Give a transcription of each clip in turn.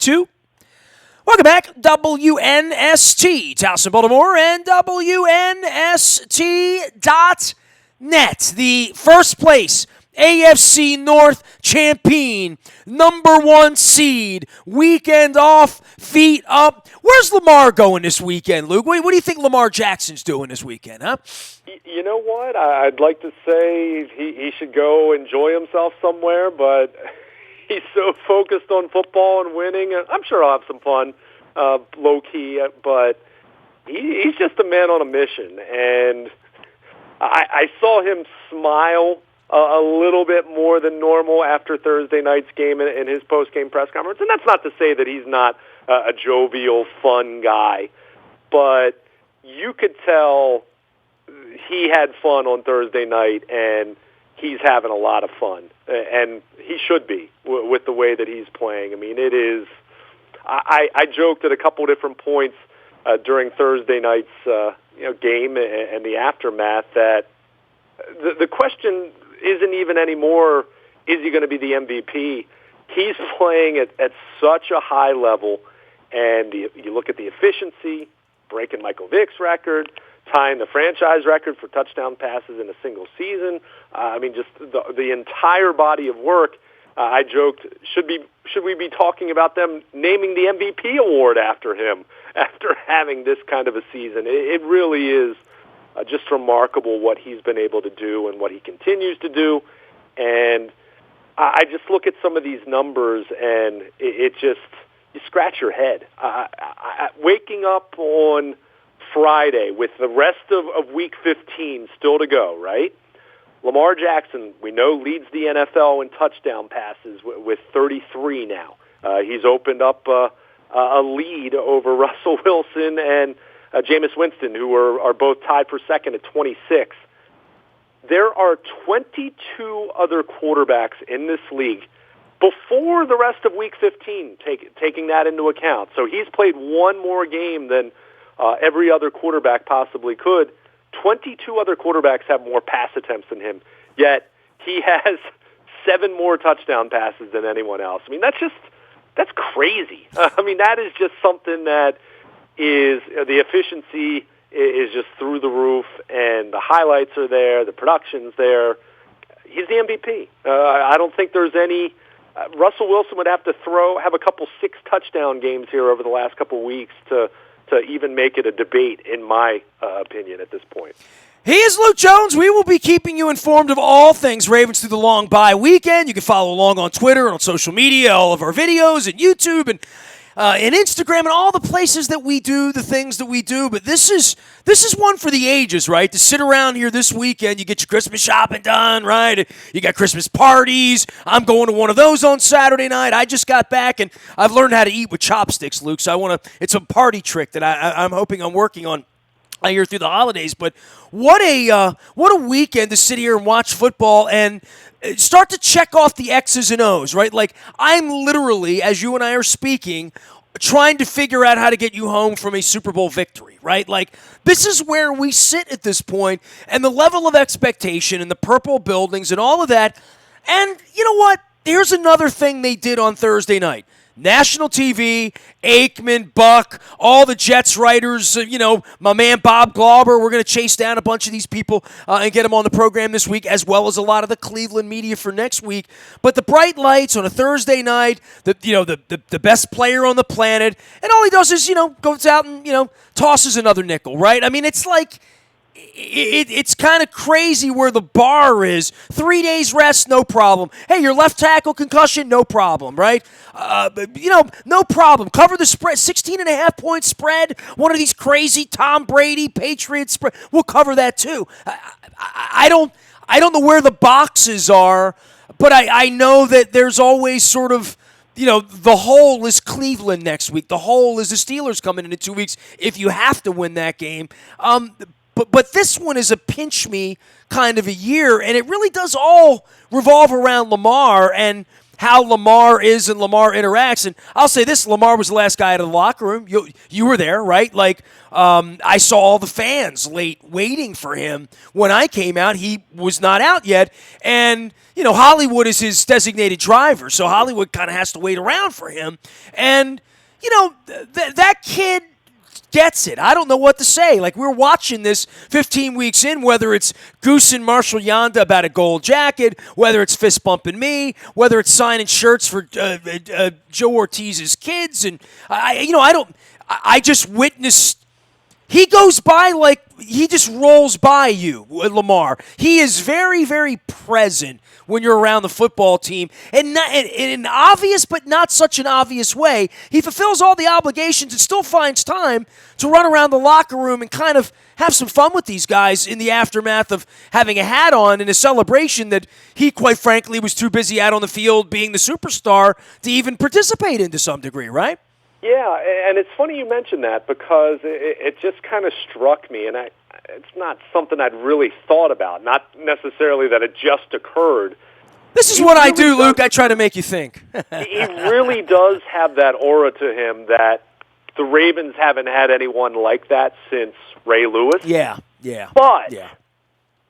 2. Welcome back, WNST, Towson, Baltimore, and WNST.net. The first place AFC North champion, number 1 seed, weekend off, feet up. Where's Lamar going this weekend, Luke? What do you think Lamar Jackson's doing this weekend, huh? You know what? I'd like to say he should go enjoy himself somewhere, but he's so focused on football and winning. I'm sure I'll have some fun, low-key, but he's just a man on a mission. And I saw him smile a little bit more than normal after Thursday night's game in his post-game press conference. And that's not to say that he's not a jovial, fun guy, but you could tell he had fun on Thursday night, and he's having a lot of fun, and he should be with the way that he's playing. I mean, it is. I joked at a couple different points during Thursday night's game and the aftermath that the question isn't even anymore, is he going to be the MVP? He's playing at such a high level, and you look at the efficiency, breaking Michael Vick's record, tying the franchise record for touchdown passes in a single season. I mean, just the entire body of work. I joked, should we be talking about them naming the MVP award after him after having this kind of a season? It really is just remarkable what he's been able to do and what he continues to do. And I just look at some of these numbers, and it just, you scratch your head. Waking up on Friday with the rest of Week 15 still to go, right? Lamar Jackson, we know, leads the NFL in touchdown passes with 33 now. He's opened up a lead over Russell Wilson and Jameis Winston, who are both tied for second at 26. There are 22 other quarterbacks in this league before the rest of Week 15, taking that into account. So he's played one more game than every other quarterback possibly could. 22 other quarterbacks have more pass attempts than him, yet he has 7 more touchdown passes than anyone else. I mean, that's crazy. I mean, that is just something that is, the efficiency is just through the roof, and the highlights are there, the production's there. He's the MVP. I don't think there's any. Russell Wilson would have to have a couple 6 touchdown games here over the last couple weeks to even make it a debate, in my opinion, at this point. He is Luke Jones. We will be keeping you informed of all things Ravens through the long bye weekend. You can follow along on Twitter and on social media, all of our videos, and YouTube, and Instagram, and all the places that we do the things that we do. But this is one for the ages, right? To sit around here this weekend, you get your Christmas shopping done, right? You got Christmas parties. I'm going to one of those on Saturday night. I just got back, and I've learned how to eat with chopsticks, Luke. So it's a party trick that I'm hoping I'm working on here through the holidays. But what a weekend to sit here and watch football and start to check off the X's and O's, right? Like, I'm literally, as you and I are speaking, trying to figure out how to get you home from a Super Bowl victory, right? Like, this is where we sit at this point, and the level of expectation and the purple buildings and all of that. And you know what? Here's another thing they did on Thursday night. National TV, Aikman, Buck, all the Jets writers, my man Bob Glauber. We're going to chase down a bunch of these people and get them on the program this week, as well as a lot of the Cleveland media for next week. But the bright lights on a Thursday night, the best player on the planet, and all he does is, goes out and, tosses another nickel, right? I mean, it's like, it's kind of crazy where the bar is. 3 days rest, no problem. Hey, your left tackle concussion, no problem, right? No problem. Cover the spread, 16.5-point spread. One of these crazy Tom Brady Patriots spread. We'll cover that too. I don't know where the boxes are, but I know that there's always sort of, the hole is Cleveland next week. The hole is the Steelers coming into 2 weeks if you have to win that game. But this one is a pinch-me kind of a year, and it really does all revolve around Lamar and how Lamar is and Lamar interacts. And I'll say this, Lamar was the last guy out of the locker room. You were there, right? Like, I saw all the fans late waiting for him. When I came out, he was not out yet. And, Hollywood is his designated driver, so Hollywood kind of has to wait around for him. And, that kid gets it. I don't know what to say. Like, we're watching this 15 weeks in, whether it's Goose and Marshall Yonda about a gold jacket, whether it's fist bumping me, whether it's signing shirts for Joe Ortiz's kids. And, I just witnessed. He goes by like he just rolls by you, Lamar. He is very, very present when you're around the football team, and in an obvious but not such an obvious way. He fulfills all the obligations and still finds time to run around the locker room and kind of have some fun with these guys in the aftermath of having a hat on in a celebration that he, quite frankly, was too busy out on the field being the superstar to even participate in to some degree, right? Yeah, and it's funny you mentioned that because it just kind of struck me, and it's not something I'd really thought about, not necessarily that it just occurred. This is what I do, Luke. I try to make you think. He really does have that aura to him that the Ravens haven't had anyone like that since Ray Lewis. Yeah. But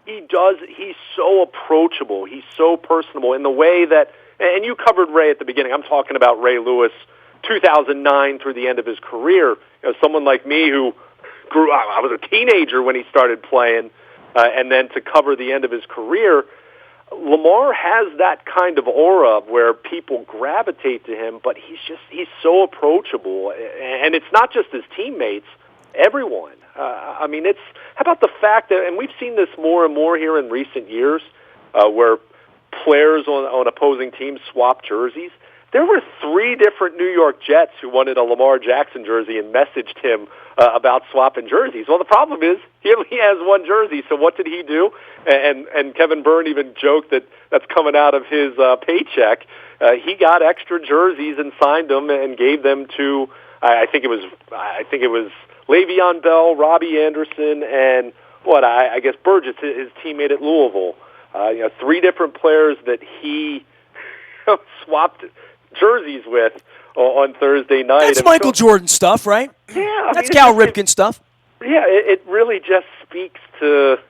he does. He's so approachable. He's so personable in the way that, and you covered Ray at the beginning. I'm talking about Ray Lewis 2009 through the end of his career. Someone like me who I was a teenager when he started playing, and then to cover the end of his career, Lamar has that kind of aura where people gravitate to him, but he's so approachable, and it's not just his teammates, everyone. How about the fact that, and we've seen this more and more here in recent years, where players on opposing teams swap jerseys. There were 3 different New York Jets who wanted a Lamar Jackson jersey and messaged him about swapping jerseys. Well, the problem is he only has 1 jersey, so what did he do? And Kevin Byrne even joked that that's coming out of his paycheck. He got extra jerseys and signed them and gave them to I think it was Le'Veon Bell, Robbie Anderson, and I guess Burgess, his teammate at Louisville. 3 different players that he swapped jerseys with on Thursday night. That's Michael Jordan stuff, right? Yeah. That's Cal Ripken stuff. Yeah, it really just speaks to,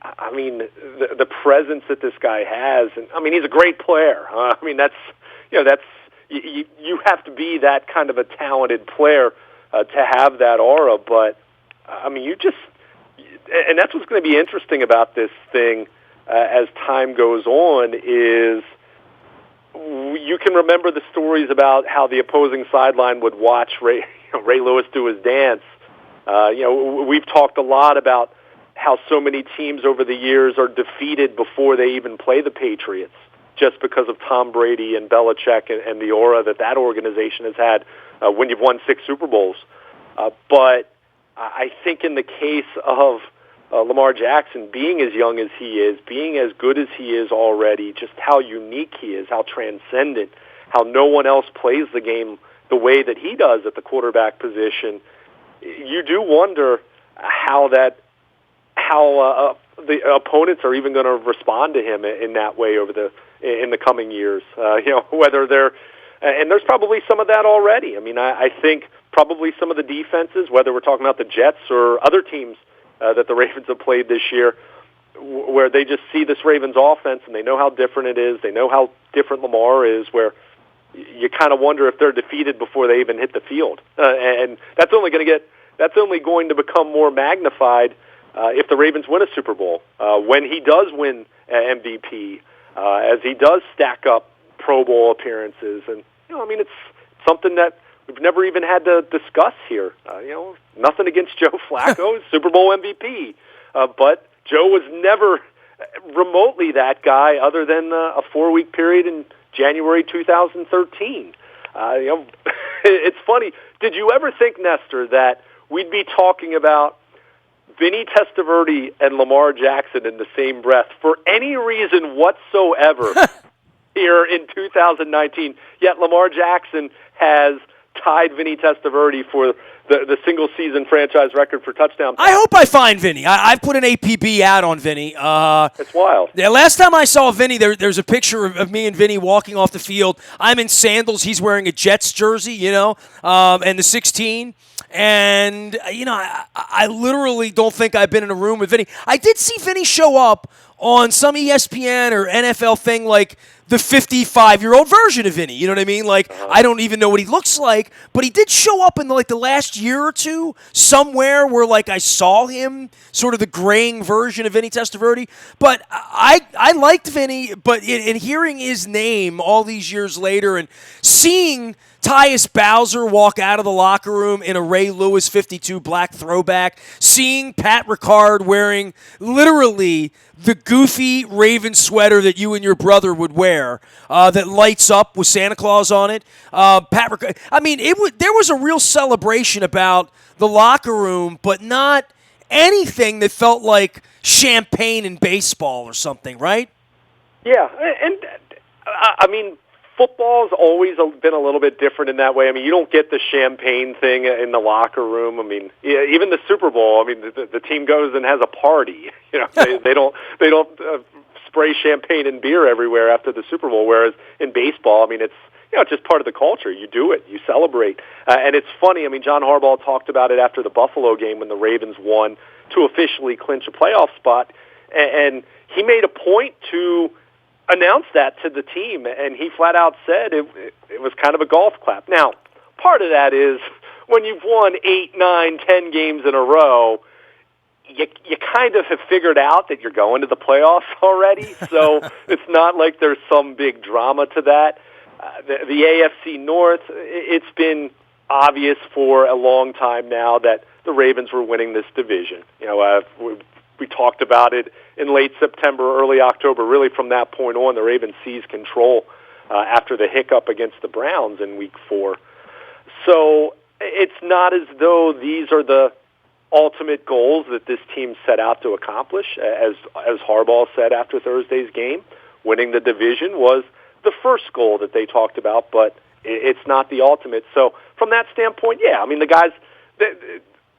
the presence that this guy has. And, he's a great player. You have to be that kind of a talented player to have that aura. But, and that's what's going to be interesting about this thing as time goes on is you can remember the stories about how the opposing sideline would watch Ray Lewis do his dance. We've talked a lot about how so many teams over the years are defeated before they even play the Patriots just because of Tom Brady and Belichick and the aura that organization has had when you've won 6 Super Bowls. But I think in the case of Lamar Jackson, being as young as he is, being as good as he is already, just how unique he is, how transcendent, how no one else plays the game the way that he does at the quarterback position, you do wonder how the opponents are even going to respond to him in that way in the coming years. Whether they're and there's probably some of that already. I think probably some of the defenses, whether we're talking about the Jets or other teams that the Ravens have played this year, where they just see this Ravens offense and they know how different it is. They know how different Lamar is, where you kind of wonder if they're defeated before they even hit the field. And that's only going to become more magnified if the Ravens win a Super Bowl. When he does win MVP, as he does stack up Pro Bowl appearances. And, it's something that we've never even had to discuss here. Nothing against Joe Flacco, Super Bowl MVP. But Joe was never remotely that guy other than a 4-week period in January 2013. It's funny. Did you ever think, Nestor, that we'd be talking about Vinny Testaverde and Lamar Jackson in the same breath for any reason whatsoever here in 2019? Yet Lamar Jackson has tied Vinny Testaverde for the single-season franchise record for touchdown passes. I hope I find Vinny. I've put an APB ad on Vinny. It's wild. Yeah, last time I saw Vinny, there's a picture of me and Vinny walking off the field. I'm in sandals. He's wearing a Jets jersey, and the 16. And, I literally don't think I've been in a room with Vinny. I did see Vinny show up on some ESPN or NFL thing like the 55-year-old version of Vinny. You know what I mean? Like, I don't even know what he looks like, but he did show up in like the last year or two somewhere where like I saw him, sort of the graying version of Vinny Testaverde. But I liked Vinny, but in hearing his name all these years later and seeing Tyus Bowser walk out of the locker room in a Ray Lewis 52 black throwback, seeing Pat Ricard wearing literally the goofy Raven sweater that you and your brother would wear that lights up with Santa Claus on it. Pat Ricard, there was a real celebration about the locker room, but not anything that felt like champagne and baseball or something, right? Yeah, and football's always been a little bit different in that way. I mean, you don't get the champagne thing in the locker room. I mean, even the Super Bowl. I mean, the team goes and has a party. They don't spray champagne and beer everywhere after the Super Bowl. Whereas in baseball, I mean, it's just part of the culture. You do it. You celebrate. And it's funny. I mean, John Harbaugh talked about it after the Buffalo game when the Ravens won to officially clinch a playoff spot, and he made a point to announced that to the team, and he flat out said it was kind of a golf clap. Now, part of that is when you've won 8, 9, 10 games in a row, you kind of have figured out that you're going to the playoffs already, so it's not like there's some big drama to that. The AFC North, it's been obvious for a long time now that the Ravens were winning this division. We talked about it in late September, early October. Really, from that point on, the Ravens seized control after the hiccup against the Browns in Week 4. So it's not as though these are the ultimate goals that this team set out to accomplish. As Harbaugh said after Thursday's game, winning the division was the first goal that they talked about, but it's not the ultimate. So from that standpoint, yeah, I mean, the guys...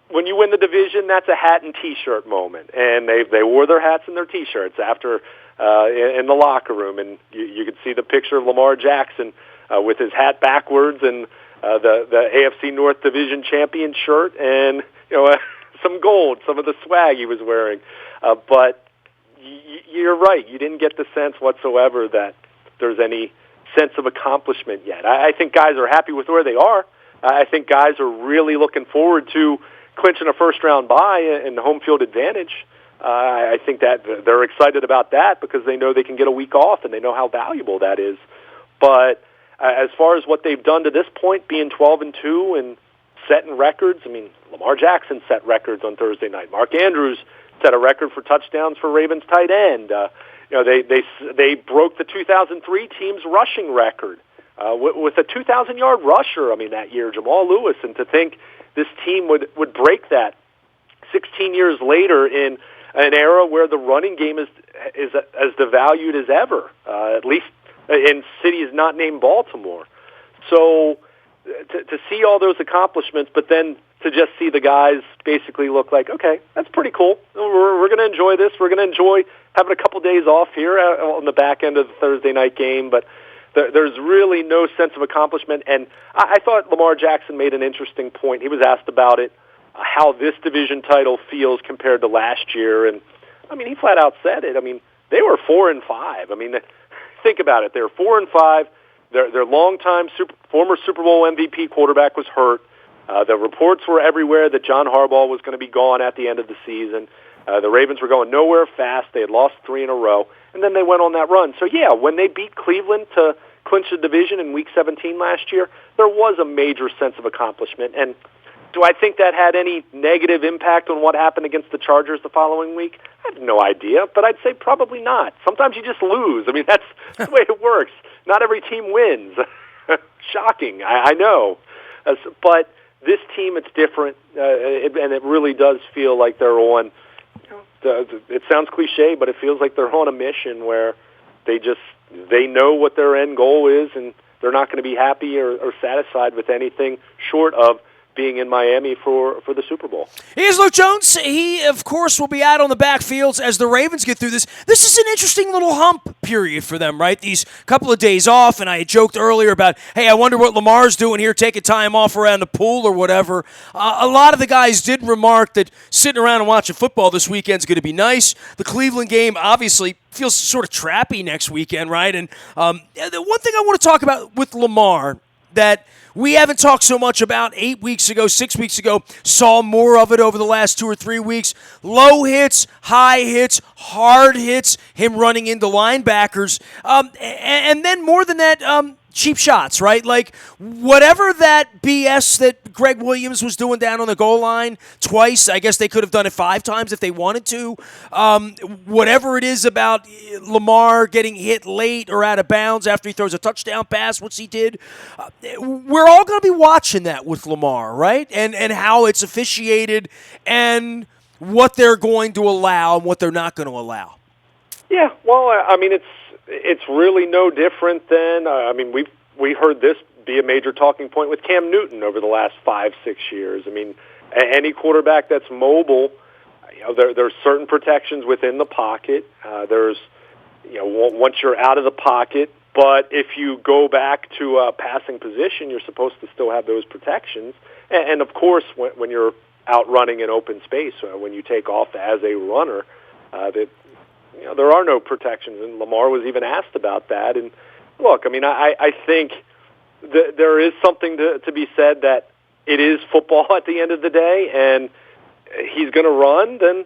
When you win the division, that's a hat and T-shirt moment, and they wore their hats and their T-shirts after in the locker room, and you could see the picture of Lamar Jackson with his hat backwards and the AFC North Division champion shirt, and some gold, some of the swag he was wearing. But you're right, you didn't get the sense whatsoever that there's any sense of accomplishment yet. I think guys are happy with where they are. I think guys are really looking forward to clinching a first-round bye and home field advantage. I think that they're excited about that because they know they can get a week off and they know how valuable that is. But as far as what they've done to this point, being 12-2 and setting records, I mean, Lamar Jackson set records on Thursday night. Mark Andrews set a record for touchdowns for Ravens tight end. They broke the 2003 team's rushing record with a 2,000-yard rusher. I mean, that year, Jamal Lewis, and to think this team would break that 16 years later in an era where the running game is as devalued as ever, at least in cities not named Baltimore. So to see all those accomplishments, but then to just see the guys basically look like, okay, that's pretty cool. We're going to enjoy this. We're going to enjoy having a couple days off here on the back end of the Thursday night game, but there's really no sense of accomplishment. And I thought Lamar Jackson made an interesting point. He was asked about it, how this division title feels compared to last year. And, I mean, he flat out said it. I mean, they were 4-5. I mean, think about it. They were 4-5. Their longtime former Super Bowl MVP quarterback was hurt. The reports were everywhere that John Harbaugh was going to be gone at the end of the season. The Ravens were going nowhere fast. They had lost 3 in a row. And then they went on that run. So, yeah, when they beat Cleveland to clinch the division in Week 17 last year, there was a major sense of accomplishment. And do I think that had any negative impact on what happened against the Chargers the following week? I have no idea, but I'd say probably not. Sometimes you just lose. I mean, that's the way it works. Not every team wins. Shocking, I know. But this team, it's different, and it really does feel like they're on... It sounds cliche, but it feels like they're on a mission where they know what their end goal is, and they're not going to be happy or satisfied with anything short of being in Miami for the Super Bowl. Here's Luke Jones. He, of course, will be out on the backfields as the Ravens get through this. This is an interesting little hump period for them, right? These couple of days off, and I had joked earlier about, hey, I wonder what Lamar's doing here, taking time off around the pool or whatever. A lot of the guys did remark that sitting around and watching football this weekend is going to be nice. The Cleveland game, obviously, feels sort of trappy next weekend, right? And the one thing I want to talk about with Lamar that we haven't talked so much about 8 weeks ago, 6 weeks ago, saw more of it over the last 2 or 3 weeks. Low hits, high hits, hard hits, him running into linebackers. And then more than that, cheap shots, right? Like, whatever that BS that Greg Williams was doing down on the goal line twice, I guess they could have done it 5 times if they wanted to. Whatever it is about Lamar getting hit late or out of bounds after he throws a touchdown pass, which he did, we're all going to be watching that with Lamar, right? And how it's officiated and what they're going to allow and what they're not going to allow. Yeah, well, I mean, it's really no different than, we heard this be a major talking point with Cam Newton over the last 5-6 years. I mean, any quarterback that's mobile, there's certain protections within the pocket. There's, once you're out of the pocket, but if you go back to a passing position, you're supposed to still have those protections. And of course, when you're out running in open space, when you take off as a runner, there are no protections, and Lamar was even asked about that. And look, I mean, I think that there is something to be said that it is football at the end of the day, and he's going to run, then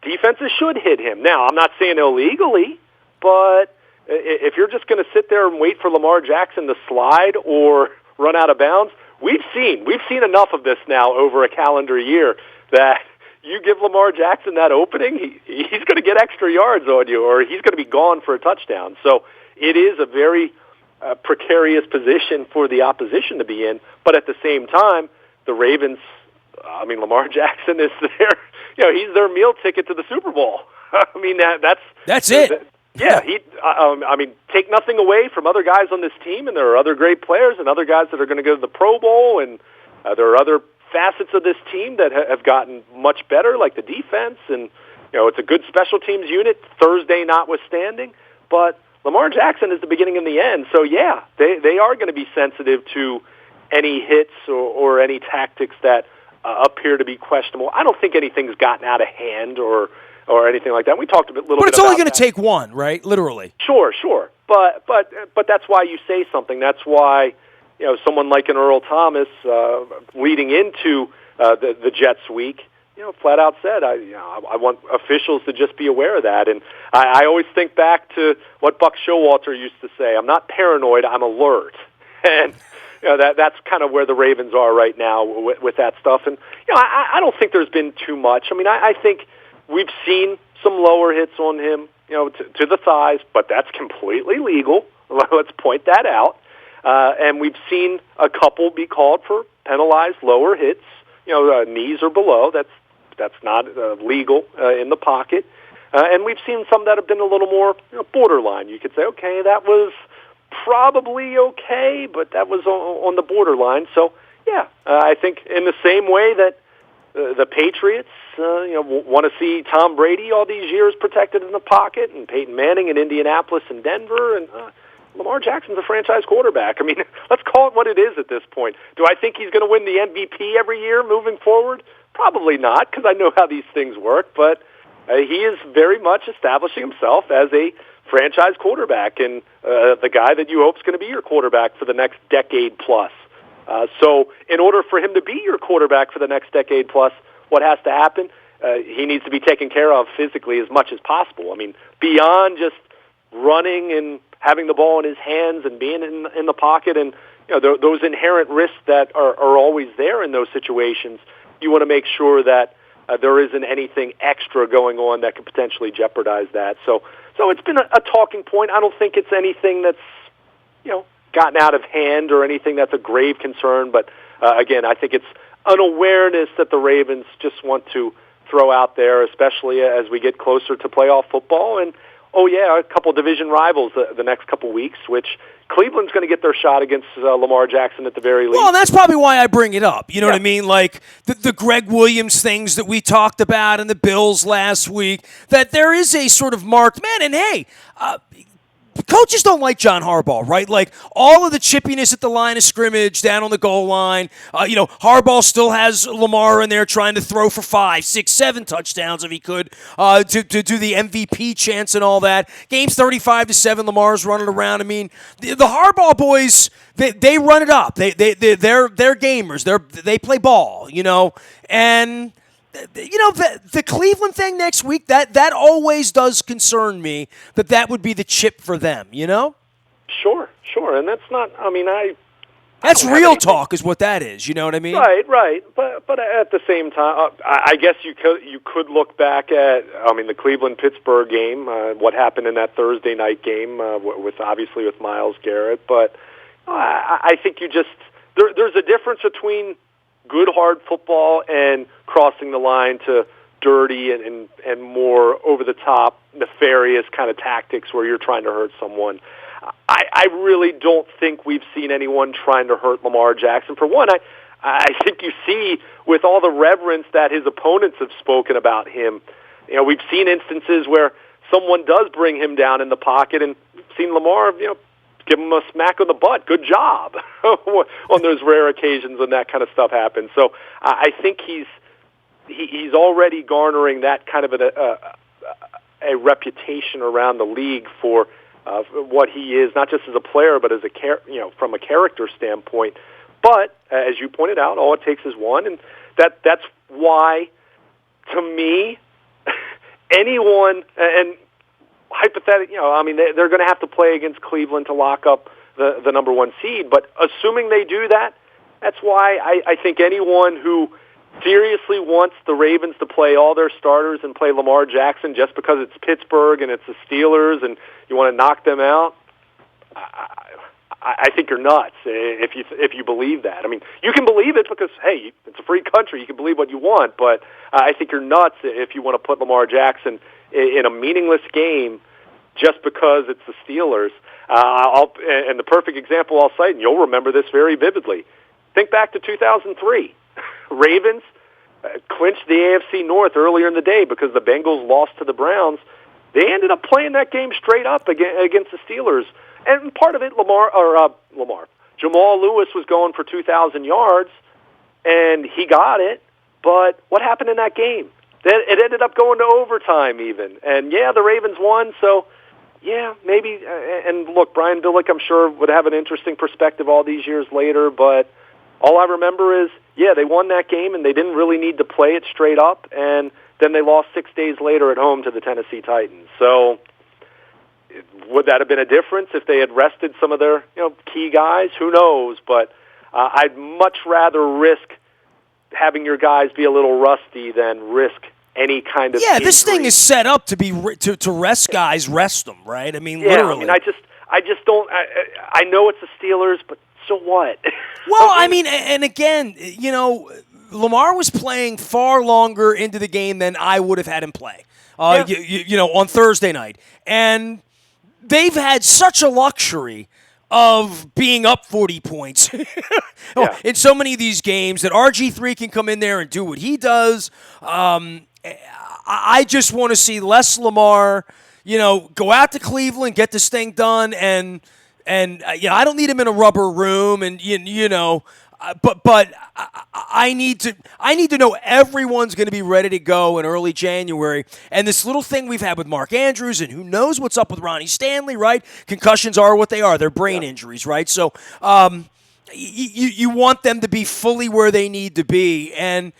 defenses should hit him. Now, I'm not saying illegally, but if you're just going to sit there and wait for Lamar Jackson to slide or run out of bounds, we've seen enough of this now over a calendar year that you give Lamar Jackson that opening, he's going to get extra yards on you, or he's going to be gone for a touchdown. So it is a very precarious position for the opposition to be in. But at the same time, the Ravens, Lamar Jackson is their, he's their meal ticket to the Super Bowl. I mean, that's it. Yeah, take nothing away from other guys on this team, and there are other great players and other guys that are going to go to the Pro Bowl, and there are other facets of this team that have gotten much better, like the defense, and it's a good special teams unit, Thursday notwithstanding. But Lamar Jackson is the beginning and the end. So yeah, they are going to be sensitive to any hits or any tactics that appear to be questionable. I don't think anything's gotten out of hand or anything like that. We talked a little bit about that. But it's only going to take one, right? Literally. Sure. But that's why you say something. That's why someone like an Earl Thomas leading into the Jets week, flat out said, I want officials to just be aware of that. And I always think back to what Buck Showalter used to say, I'm not paranoid, I'm alert. And that's kind of where the Ravens are right now with that stuff. And I don't think there's been too much. I mean, I think we've seen some lower hits on him, to the thighs, but that's completely legal. Let's point that out. And we've seen a couple be called for penalized lower hits, knees or below. That's not legal in the pocket. And we've seen some that have been a little more borderline. You could say, okay, that was probably okay, but that was on the borderline. So, yeah, I think in the same way that the Patriots, want to see Tom Brady all these years protected in the pocket, and Peyton Manning in Indianapolis and Denver, and Lamar Jackson's a franchise quarterback. I mean, let's call it what it is at this point. Do I think he's going to win the MVP every year moving forward? Probably not, because I know how these things work, but he is very much establishing himself as a franchise quarterback and the guy that you hope is going to be your quarterback for the next decade plus. So in order for him to be your quarterback for the next decade plus, what has to happen? He needs to be taken care of physically as much as possible. I mean, beyond just running and having the ball in his hands and being in the pocket and those inherent risks that are always there in those situations, you want to make sure that there isn't anything extra going on that could potentially jeopardize that. So it's been a talking point. I don't think it's anything that's gotten out of hand or anything that's a grave concern. But again, I think it's an awareness that the Ravens just want to throw out there, especially as we get closer to playoff football. And oh yeah, a couple division rivals the next couple weeks, which Cleveland's going to get their shot against Lamar Jackson at the very least. Well, and that's probably why I bring it up. You know what I mean? Like the Greg Williams things that we talked about and the Bills last week, that there is a sort of marked man. And hey, coaches don't like John Harbaugh, right? Like all of the chippiness at the line of scrimmage, down on the goal line. Harbaugh still has Lamar in there trying to throw for 5, 6, 7 touchdowns if he could to do the MVP chance and all that. Game's 35-7. Lamar's running around. I mean, the Harbaugh boys, they run it up. They're gamers. They play ball, and. The Cleveland thing next week, that always does concern me, that would be the chip for them, Sure. And that's not, that's real talk is what that is, you know what I mean? Right. But at the same time, I guess you could look back at, the Cleveland-Pittsburgh game, what happened in that Thursday night game, with Myles Garrett. But I think there's a difference between good hard football and crossing the line to dirty and more over the top nefarious kind of tactics where you're trying to hurt someone. I really don't think we've seen anyone trying to hurt Lamar Jackson. For one, I think you see with all the reverence that his opponents have spoken about him. We've seen instances where someone does bring him down in the pocket, and we've seen Lamar, give him a smack on the butt. Good job on those rare occasions when that kind of stuff happens. So I think he's already garnering that kind of a reputation around the league for what he is, not just as a player, but as from a character standpoint. But as you pointed out, all it takes is one, and that's why, to me, anyone and. Hypothetically, they're going to have to play against Cleveland to lock up the number 1 seed. But assuming they do that, that's why I think anyone who seriously wants the Ravens to play all their starters and play Lamar Jackson just because it's Pittsburgh and it's the Steelers and you want to knock them out, I think you're nuts if you believe that. You can believe it because, hey, it's a free country. You can believe what you want. But I think you're nuts if you want to put Lamar Jackson in a meaningless game just because it's the Steelers. And the perfect example I'll cite, and you'll remember this very vividly. Think back to 2003. Ravens clinched the AFC North earlier in the day because the Bengals lost to the Browns. They ended up playing that game straight up against the Steelers. And part of it, Jamal Lewis was going for 2,000 yards, and he got it. But what happened in that game? It ended up going to overtime even. And, the Ravens won, so, maybe. And, look, Brian Billick, I'm sure, would have an interesting perspective all these years later. But all I remember is, they won that game, and they didn't really need to play it straight up. And then they lost 6 days later at home to the Tennessee Titans. So would that have been a difference if they had rested some of their key guys? Who knows? But I'd much rather risk having your guys be a little rusty than risk any kind of injury. This thing is set up to be to rest guys, rest them, right? Literally. I just don't. I know it's the Steelers, but so what? Well, and again, Lamar was playing far longer into the game than I would have had him play. On Thursday night, and they've had such a luxury of being up 40 points in so many of these games that RG3 can come in there and do what he does. I just want to see less Lamar, go out to Cleveland, get this thing done, and I don't need him in a rubber room, and but I need to know everyone's going to be ready to go in early January. And this little thing we've had with Mark Andrews, and who knows what's up with Ronnie Stanley, right? Concussions are what they are. They're brain injuries, right? So you want them to be fully where they need to be. And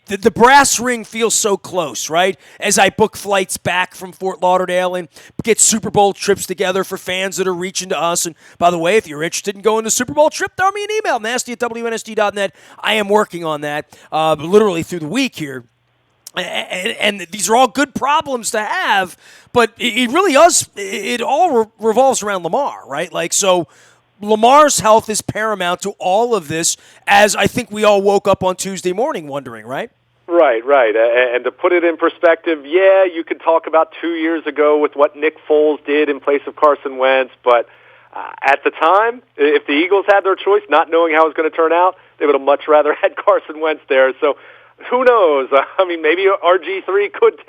the brass ring feels so close, right? As I book flights back from Fort Lauderdale and get Super Bowl trips together for fans that are reaching to us. And by the way, if you're interested in going to Super Bowl trip, throw me an email, nasty@WNST.net. I am working on that literally through the week here. And these are all good problems to have, but it really does. It all revolves around Lamar, right? So Lamar's health is paramount to all of this, as I think we all woke up on Tuesday morning wondering, right? Right. And to put it in perspective, yeah, you could talk about 2 years ago with what Nick Foles did in place of Carson Wentz, but at the time, if the Eagles had their choice, not knowing how it was going to turn out, they would have much rather had Carson Wentz there. So who knows? I mean, maybe RG3 could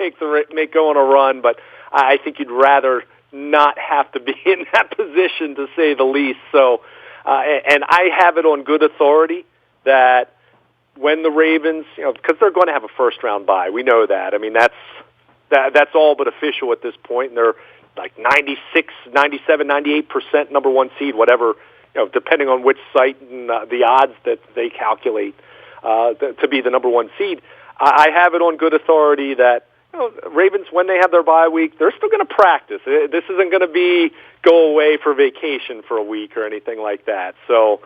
make go on a run, but I think you'd rather not have to be in that position, to say the least. So, and I have it on good authority that when the Ravens, because they're going to have a first-round bye, we know that. I mean, that's all but official at this point, and they're like 96, 97, 98% number one seed, whatever, depending on which site and the odds that they calculate to be the number one seed. I have it on good authority that Ravens, when they have their bye week, they're still going to practice. This isn't going to be go away for vacation for a week or anything like that. So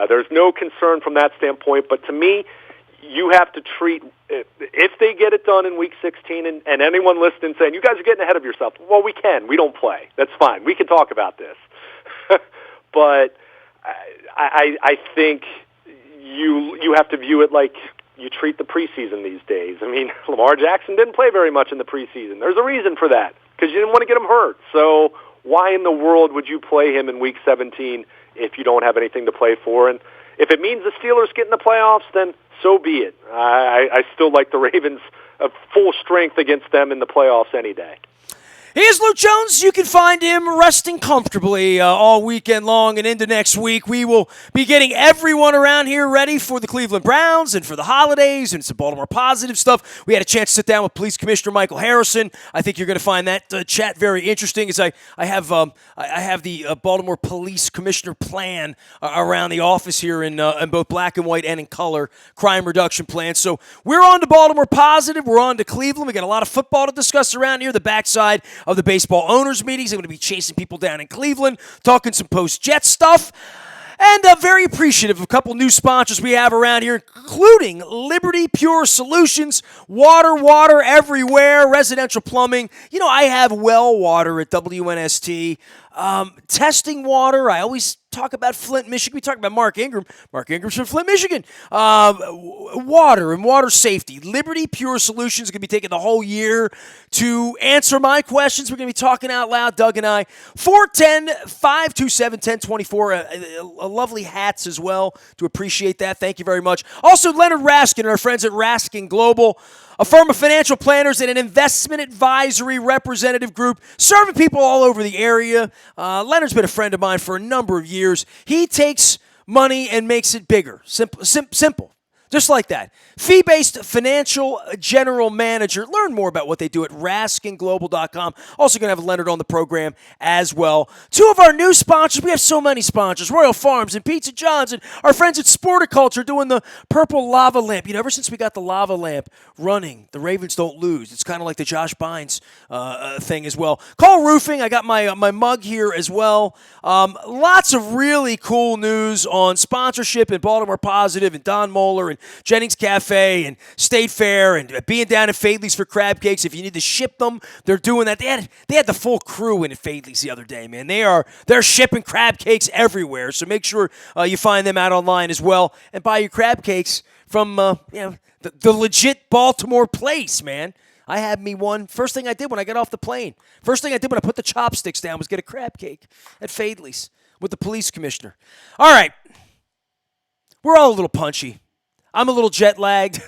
there's no concern from that standpoint. But to me, you have to treat, if they get it done in Week 16, and anyone listening saying, you guys are getting ahead of yourself, well, we can. We don't play. That's fine. We can talk about this. But I think you have to view it like you treat the preseason these days. I mean, Lamar Jackson didn't play very much in the preseason. There's a reason for that, because you didn't want to get him hurt. So why in the world would you play him in Week 17 if you don't have anything to play for? And if it means the Steelers get in the playoffs, then so be it. I still like the Ravens of full strength against them in the playoffs any day. Here's Luke Jones. You can find him resting comfortably all weekend long and into next week. We will be getting everyone around here ready for the Cleveland Browns and for the holidays and some Baltimore positive stuff. We had a chance to sit down with Police Commissioner Michael Harrison. I think you're going to find that chat very interesting, as I have the Baltimore Police Commissioner plan around the office here in both black and white and in color, crime reduction plan. So we're on to Baltimore positive. We're on to Cleveland. We got a lot of football to discuss around here. The backside of the baseball owners' meetings. I'm going to be chasing people down in Cleveland, talking some post-Jet stuff, and very appreciative of a couple new sponsors we have around here, including Liberty Pure Solutions, water everywhere, residential plumbing. I have well water at WNST. Testing water, I always talk about Flint, Michigan. We talk about Mark Ingram. Mark Ingram's from Flint, Michigan. Water and water safety. Liberty Pure Solutions is going to be taking the whole year to answer my questions. We're going to be talking out loud, Doug and I. 410-527-1024. Lovely hats as well. To appreciate that. Thank you very much. Also, Leonard Raskin and our friends at Raskin Global, a firm of financial planners and an investment advisory representative group serving people all over the area. Leonard's been a friend of mine for a number of years. He takes money and makes it bigger. Simple. Just like that. Fee-based financial general manager. Learn more about what they do at RaskinGlobal.com. Also going to have Leonard on the program as well. Two of our new sponsors. We have so many sponsors. Royal Farms and Pizza John's and our friends at Sporticulture doing the purple lava lamp. Ever since we got the lava lamp running, the Ravens don't lose. It's kind of like the Josh Bynes thing as well. Call Roofing. I got my mug here as well. Lots of really cool news on sponsorship and Baltimore Positive and Don Moeller and Jennings Cafe and State Fair and being down at Fadley's for crab cakes. If you need to ship them, they're doing that. They had the full crew in at Fadley's the other day, man. They're shipping crab cakes everywhere. So make sure you find them out online as well and buy your crab cakes from the legit Baltimore place, man. I had me one. First thing I did when I got off the plane, first thing I did when I put the chopsticks down was get a crab cake at Fadley's with the police commissioner. All right. We're all a little punchy. I'm a little jet lagged.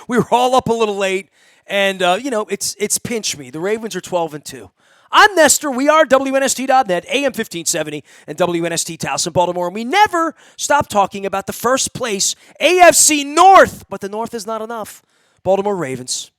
We were all up a little late, and it's pinch me. The Ravens are 12-2. I'm Nestor. We are WNST.net, AM 1570, and WNST Towson, Baltimore. And we never stop talking about the first place AFC North, but the North is not enough. Baltimore Ravens.